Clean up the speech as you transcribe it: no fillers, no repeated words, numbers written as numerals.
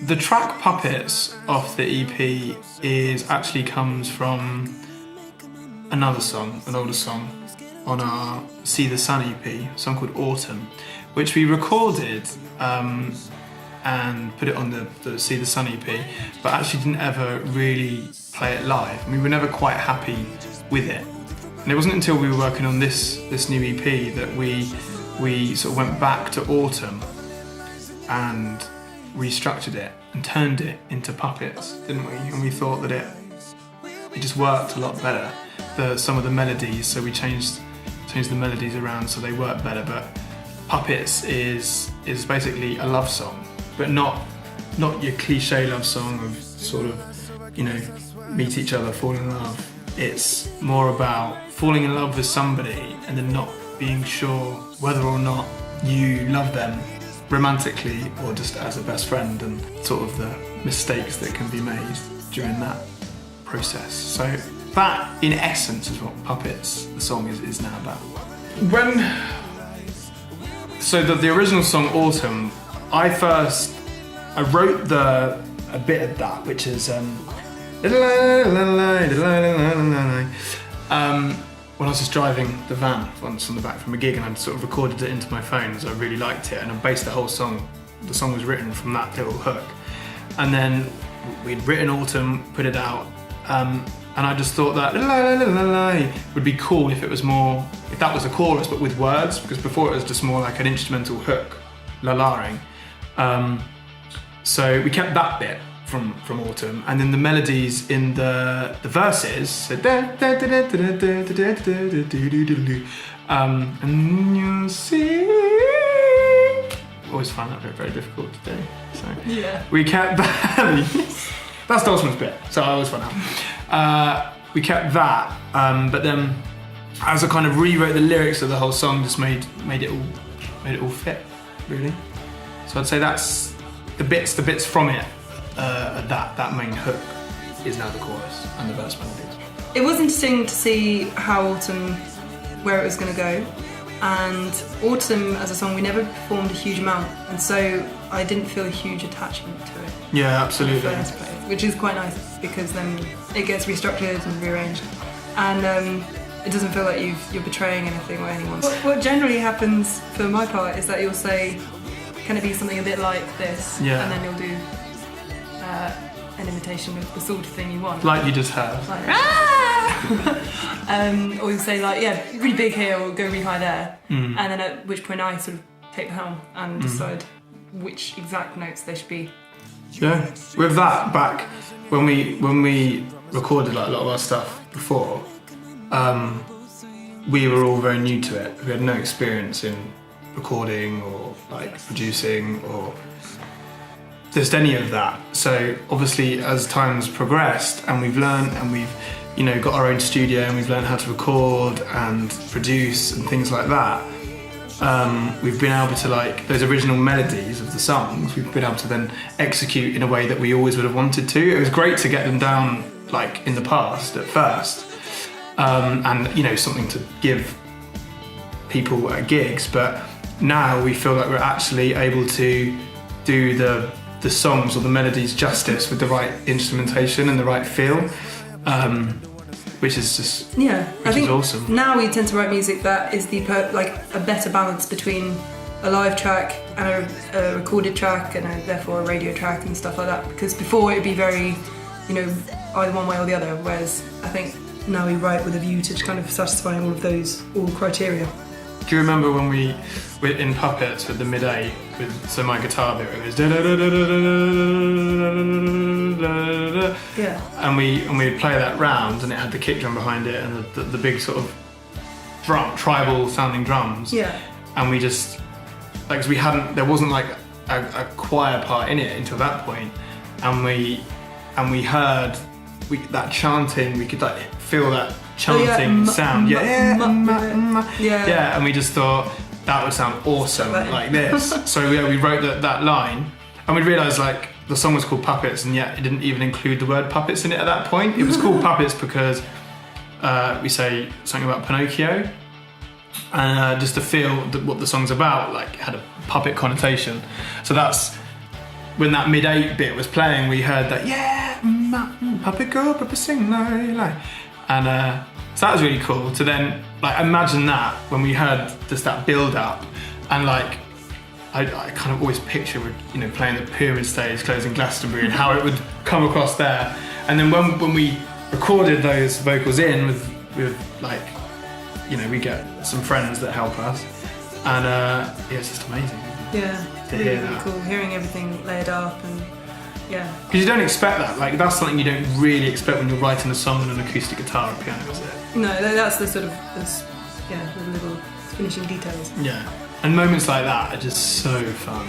The track Puppets off the EP actually comes from another song, an older song, on our See the Sun EP, a song called Autumn, which we recorded and put it on the See the Sun EP, but actually didn't ever really play it live. We were never quite happy with it. And it wasn't until we were working on this new EP that we sort of went back to Autumn and restructured it and turned it into Puppets, didn't we? And we thought that it just worked a lot better. Some of the melodies, so we changed the melodies around so they work better. But Puppets is basically a love song, but not your cliche love song of sort of, you know, meet each other, fall in love. It's more about falling in love with somebody and then not being sure whether or not you love them romantically or just as a best friend, and sort of the mistakes that can be made during that process. So that, in essence, is what Puppets, the song, is now about. So the original song Autumn, I wrote a bit of that, which is when I was just driving the van once on the back from a gig, and I sort of recorded it into my phone as I really liked it, and I based the whole song. The song was written from that little hook, and then we'd written Autumn, put it out, and I just thought that would be cool if that was a chorus but with words, because before it was just more like an instrumental hook, la-la-ing. So we kept that bit from Autumn, and then the melodies in the verses, so and you see, always find that very, very difficult to do. So yeah, we kept that. That's Dawson's bit, so I always find that. We kept that, but then as I kind of rewrote the lyrics of the whole song, just made it all fit, really. So I'd say that's the bits from it. That main hook is now the chorus and the verse melodies. It was interesting to see how Autumn, where it was going to go, and Autumn as a song we never performed a huge amount, and so I didn't feel a huge attachment to it. Yeah, absolutely. In the first place, which is quite nice, because then it gets restructured and rearranged, and it doesn't feel like you're betraying anything or anyone. What generally happens for my part is that you'll say, can it be something a bit like this? Yeah. And then you'll do an imitation of the sort of thing you want. Like you just have. Like, or you'll say like, yeah, really big here, or go really high there. And then at which point I sort of take the helm and decide which exact notes they should be. Yeah, with that back, when we recorded like a lot of our stuff before, we were all very new to it. We had no experience in recording or like producing or just any of that. So obviously as time's progressed and we've learned and we've, you know, got our own studio and we've learned how to record and produce and things like that, we've been able to, like, those original melodies of the songs, we've been able to then execute in a way that we always would have wanted to. It was great to get them down like in the past at first, and, you know, something to give people at gigs, but now we feel like we're actually able to do the songs or the melodies justice with the right instrumentation and the right feel, which is just I think awesome. Now we tend to write music that is like a better balance between a live track and a recorded track and therefore a radio track and stuff like that, because before it would be very, you know, either one way or the other, whereas I think now we write with a view to kind of satisfying all criteria. Do you remember when we were in Puppets with the mid-A, so my guitar bit, it was yeah, and we'd play that round and it had the kick drum behind it and the big sort of tribal sounding drums, yeah, and we just, like, there wasn't like a choir part in it until that point, and we heard that chanting, we could like feel that chanting sound, and we just thought that would sound awesome like this. So yeah, we wrote that line, and we realised like the song was called Puppets, and yet it didn't even include the word puppets in it at that point. It was called Puppets because we say something about Pinocchio, and just to feel what the song's about, like, had a puppet connotation. So that's when that mid-8 bit was playing, we heard that, yeah, Papa go, Papa sing, like. And so that was really cool to then, like, imagine that when we heard just that build-up, and like, I kind of always picture, you know, playing the Pyramid stage, closing Glastonbury, and how it would come across there. And then when we recorded those vocals in with like, you know, we get some friends that help us, and yeah, it's just amazing. Yeah, to really, hear really that. cool. Hearing everything layered up, and yeah. Because you don't expect that. Like, that's something you don't really expect when you're writing a song on an acoustic guitar or piano, is it? No, that's the sort of the little finishing details. Yeah. And moments like that are just so fun.